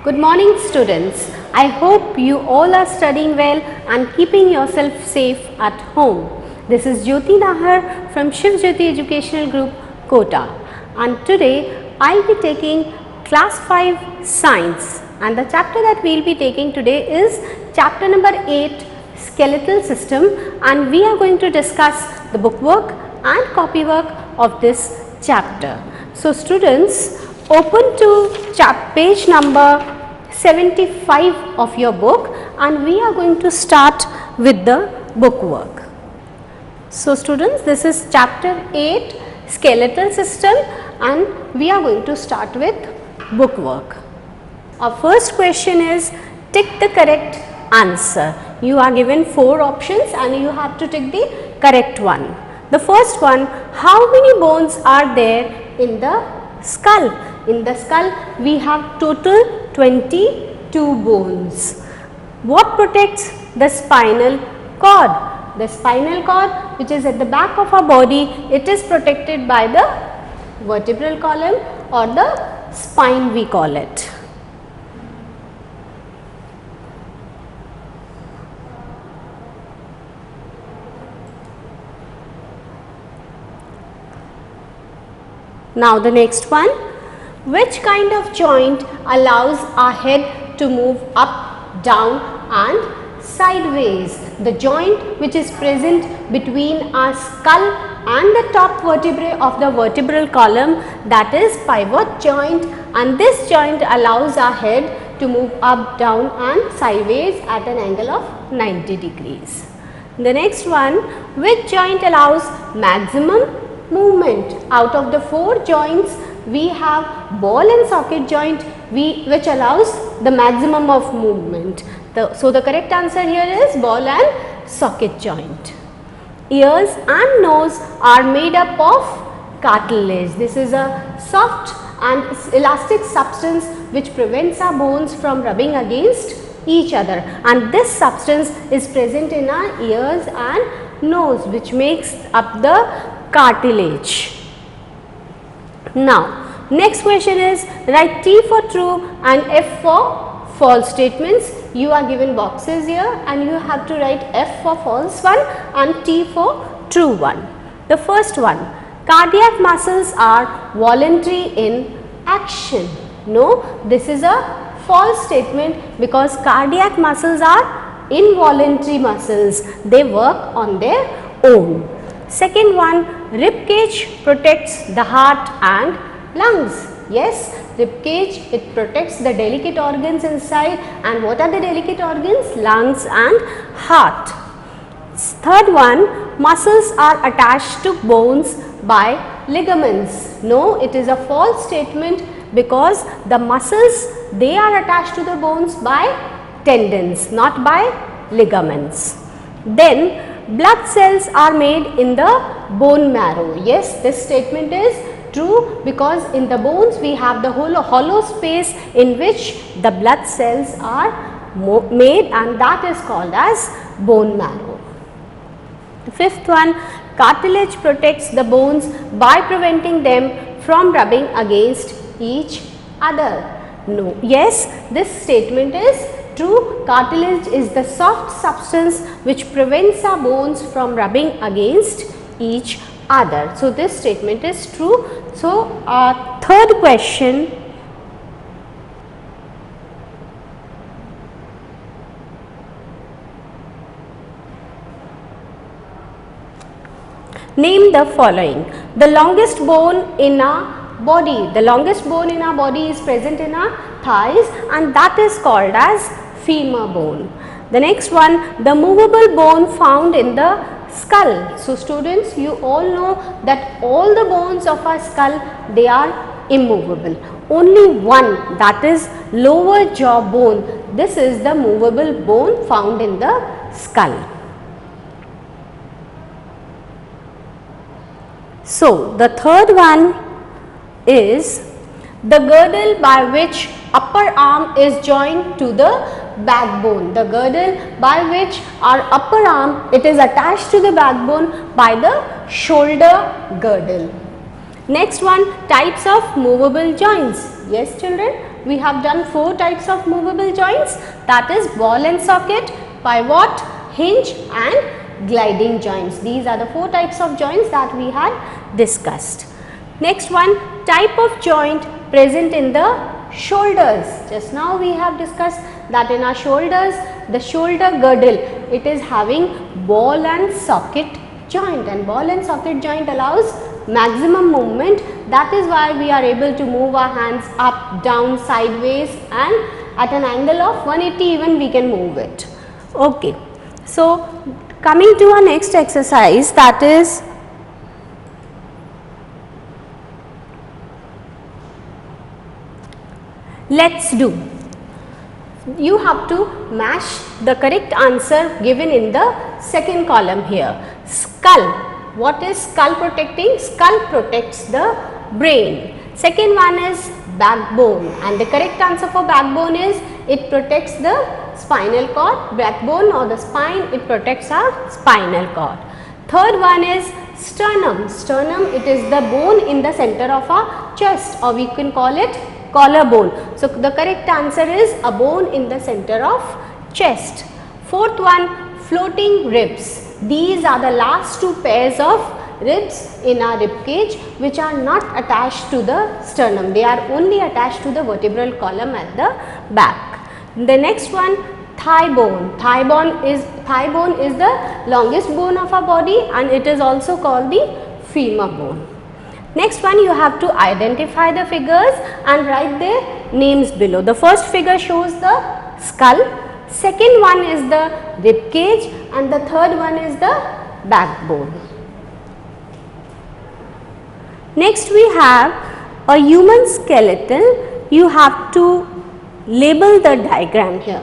Good morning students. I hope you all are studying well and keeping yourself safe at home. This is Jyoti Nahar from Shiv Jyoti Educational Group, Kota, and today I will be taking class 5 science, and the chapter that we will be taking today is chapter number 8, skeletal system, and we are going to discuss the bookwork and copywork of this chapter. So students, open to page number 75 of your book, and we are going to start with the bookwork. So students, this is chapter 8, skeletal system, and we are going to start with bookwork. Our first question is, tick the correct answer. You are given 4 options and you have to tick the correct one. The first one, how many bones are there in the skull? In the skull we have total 22 bones. What protects the spinal cord? The spinal cord, which is at the back of our body, it is protected by the vertebral column or the spine, we call it. Now the next one, which kind of joint allows our head to move up, down and sideways? The joint which is present between our skull and the top vertebrae of the vertebral column, that is pivot joint, and this joint allows our head to move up, down and sideways at an angle of 90 degrees. The next one, which joint allows maximum movement? Out of the 4 joints, we have ball and socket joint which allows the maximum of movement. So the correct answer here is ball and socket joint. Ears and nose are made up of cartilage. This is a soft and elastic substance which prevents our bones from rubbing against each other, and this substance is present in our ears and nose, which makes up the cartilage. Now next question is, write T for true and F for false statements. You are given boxes here and you have to write F for false one and T for true one. The first one, cardiac muscles are voluntary in action. No, this is a false statement because cardiac muscles are involuntary muscles. They work on their own. Second one, rib cage protects the heart and lungs. Yes, rib cage, it protects the delicate organs inside, and what are the delicate organs? Lungs and heart. Third one, muscles are attached to bones by ligaments. No, it is a false statement because the muscles, they are attached to the bones by tendons, not by ligaments. Then blood cells are made in the bone marrow. Yes, this statement is true because in the bones we have the whole hollow space in which the blood cells are made, and that is called as bone marrow. The fifth one, cartilage protects the bones by preventing them from rubbing against each other. No, yes, this statement is true. Cartilage is the soft substance which prevents our bones from rubbing against each other. So this statement is true. So our third question, name the following. The longest bone in our body. The longest bone in our body is present in our thighs, and that is called as femur bone. The next one, the movable bone found in the skull. So students, you all know that all the bones of our skull, they are immovable. Only one, that is lower jaw bone. This is the movable bone found in the skull. So the third one is the girdle by which upper arm is joined to the backbone. The girdle by which our upper arm, it is attached to the backbone by the shoulder girdle. Next one, types of movable joints. Yes children, we have done 4 types of movable joints, that is ball and socket, pivot, hinge and gliding joints. These are the 4 types of joints that we had discussed. Next one, type of joint present in the shoulders. Just now we have discussed that in our shoulders, the shoulder girdle, it is having ball and socket joint, and ball and socket joint allows maximum movement. That is why we are able to move our hands up, down, sideways and at an angle of 180 even we can move it. Okay. So, coming to our next exercise, that is let's do. You have to match the correct answer given in the second column here. Skull. What is skull protecting? Skull protects the brain. Second one is backbone, and the correct answer for backbone is it protects the spinal cord. Backbone or the spine, it protects our spinal cord. Third one is sternum. Sternum, it is the bone in the center of our chest, or we can call it collarbone. So, the correct answer is a bone in the center of chest. Fourth one, floating ribs. These are the last 2 pairs of ribs in our rib cage which are not attached to the sternum. They are only attached to the vertebral column at the back. The next one, thigh bone. Thigh bone is the longest bone of our body, and it is also called the femur bone. Next one, you have to identify the figures and write their names below. The first figure shows the skull, second one is the rib cage, and the third one is the backbone. Next we have a human skeleton. You have to label the diagram here.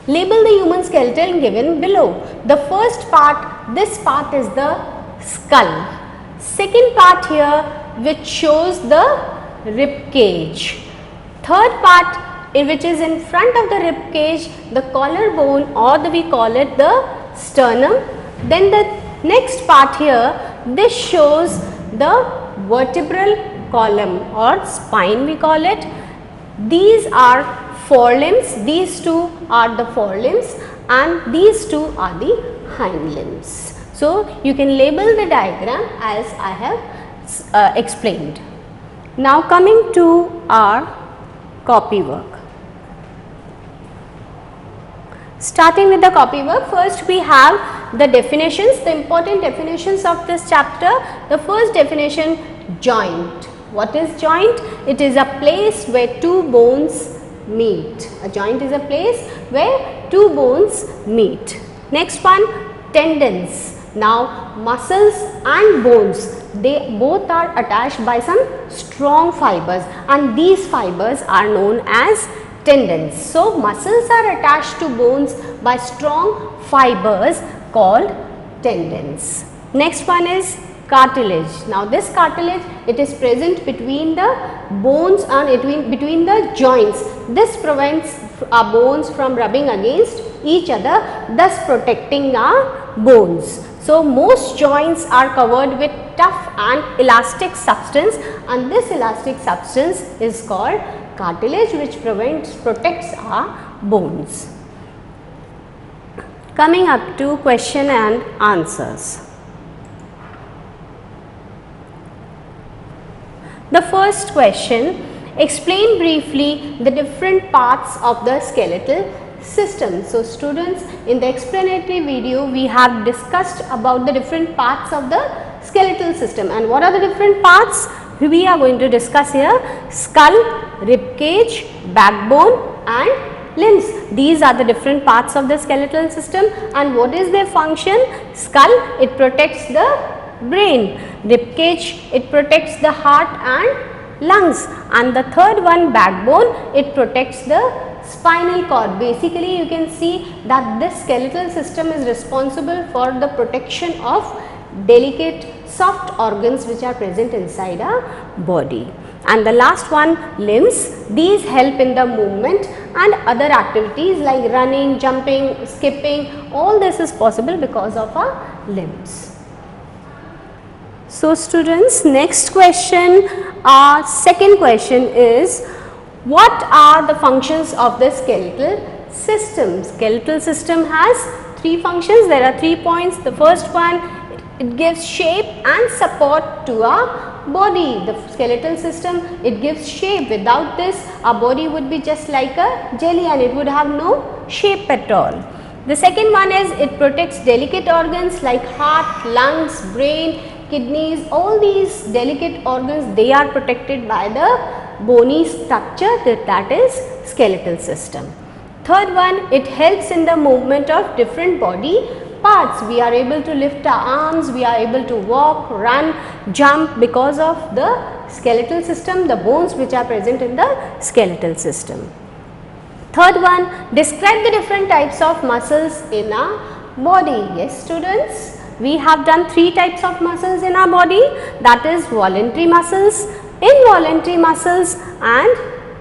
Label the human skeleton given below. The first part, this part is the skull. Second part here which shows the rib cage. Third part which is in front of the rib cage, the collarbone, or we call it the sternum. Then the next part here, this shows the vertebral column or spine we call it. These are forelimbs, these 2 are the forelimbs and these 2 are the hind limbs. So, you can label the diagram as I have explained. Now, coming to our copy work. Starting with the copy work, first we have the definitions, the important definitions of this chapter. The first definition, joint. What is joint? It is a place where 2 bones meet. A joint is a place where 2 bones meet. Next one, tendons. Now, muscles and bones, they both are attached by some strong fibers, and these fibers are known as tendons. So, muscles are attached to bones by strong fibers called tendons. Next one is cartilage. Now, this cartilage, it is present between the bones and between the joints. This prevents our bones from rubbing against each other, thus protecting our bones. So, most joints are covered with tough and elastic substance, and this elastic substance is called cartilage, which protects our bones. Coming up to question and answers. The first question, explain briefly the different parts of the skeletal system. So, students, in the explanatory video we have discussed about the different parts of the skeletal system, and what are the different parts we are going to discuss here? Skull, rib cage, backbone and limbs. These are the different parts of the skeletal system, and what is their function? Skull, it protects the brain. Rib cage, it protects the heart and lungs, and the third one, backbone, it protects the spinal cord. Basically, you can see that this skeletal system is responsible for the protection of delicate soft organs which are present inside our body. And the last one, limbs, these help in the movement and other activities like running, jumping, skipping. All this is possible because of our limbs. So students, next question, our second question is, what are the functions of the skeletal system? Skeletal system has three functions. There are 3 points. The first one, it gives shape and support to our body. The skeletal system, it gives shape. Without this, our body would be just like a jelly and it would have no shape at all. The second one is, it protects delicate organs like heart, lungs, brain, kidneys. All these delicate organs, they are protected by the bony structure, that is skeletal system. Third one, it helps in the movement of different body parts. We are able to lift our arms, we are able to walk, run, jump because of the skeletal system, the bones which are present in the skeletal system. Third one, describe the different types of muscles in our body. Yes students, we have done 3 types of muscles in our body, that is voluntary muscles, involuntary muscles and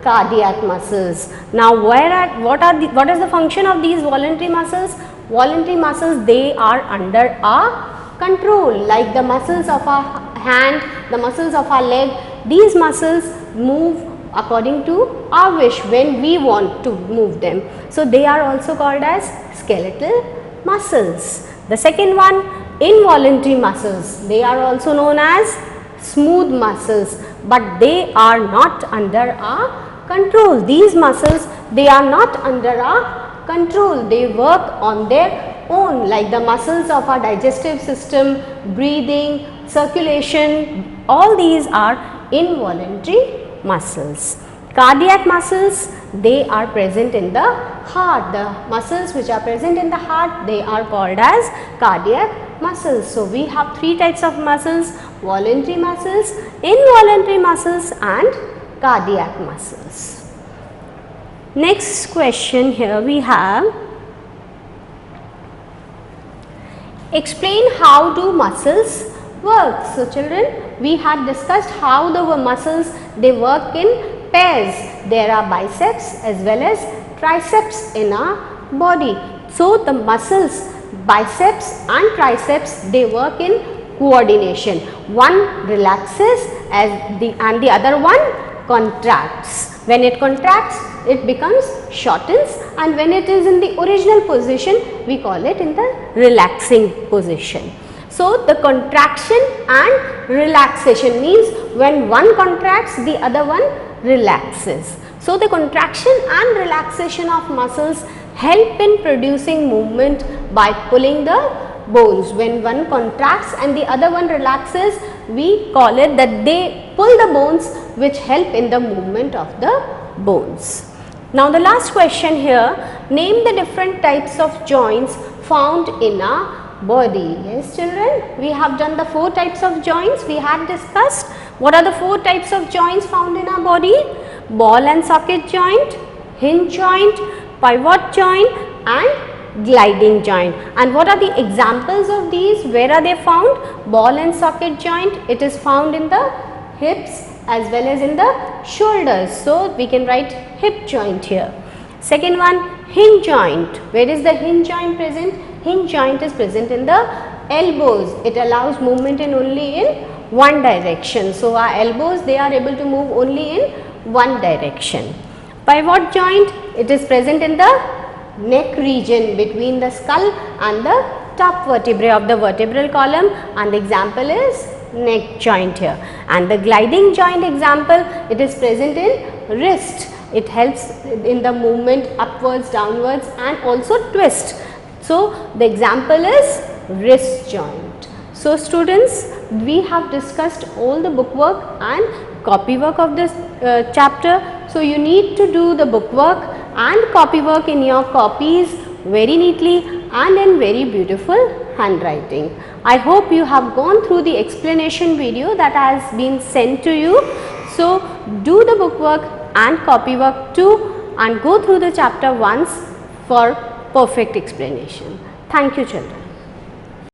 cardiac muscles. Now what is the function of these voluntary muscles? Voluntary muscles, they are under our control, like the muscles of our hand, the muscles of our leg. These muscles move according to our wish when we want to move them. So they are also called as skeletal muscles. The second one, involuntary muscles. They are also known as smooth muscles, but they are not under our control. These muscles, they are not under our control. They work on their own, like the muscles of our digestive system, breathing, circulation. All these are involuntary muscles. Cardiac muscles, they are present in the heart. The muscles which are present in the heart, they are called as cardiac muscles. So we have 3 types of muscles: voluntary muscles, involuntary muscles and cardiac muscles. Next question here we have, explain how do muscles work. So children, we had discussed how the muscles, they work in pairs. There are biceps as well as triceps in our body. So the muscles, biceps and triceps, they work in coordination. One relaxes and the other one contracts. When it contracts, it becomes shortens, and when it is in the original position, we call it in the relaxing position. So the contraction and relaxation means when one contracts, the other one relaxes. So the contraction and relaxation of muscles help in producing movement by pulling the bones. When one contracts and the other one relaxes, we call it that they pull the bones, which help in the movement of the bones. Now the last question here, name the different types of joints found in our body. Yes children, we have done the 4 types of joints we had discussed. What are the 4 types of joints found in our body? Ball and socket joint, hinge joint, pivot joint and gliding joint. And what are the examples of these? Where are they found? Ball and socket joint, it is found in the hips as well as in the shoulders. So we can write hip joint here. Second one, hinge joint. Where is the hinge joint present? Hinge joint is present in the elbows. It allows movement in only in one direction. So our elbows, they are able to move only in one direction. Pivot joint, it is present in the neck region between the skull and the top vertebrae of the vertebral column, and the example is neck joint here. And the gliding joint example, it is present in wrist. It helps in the movement upwards, downwards and also twist. So the example is wrist joint. So students, we have discussed all the bookwork and copywork of this chapter. So you need to do the bookwork and copywork in your copies very neatly and in very beautiful handwriting. I hope you have gone through the explanation video that has been sent to you. So do the bookwork and copywork too, and go through the chapter once for perfect explanation. Thank you children.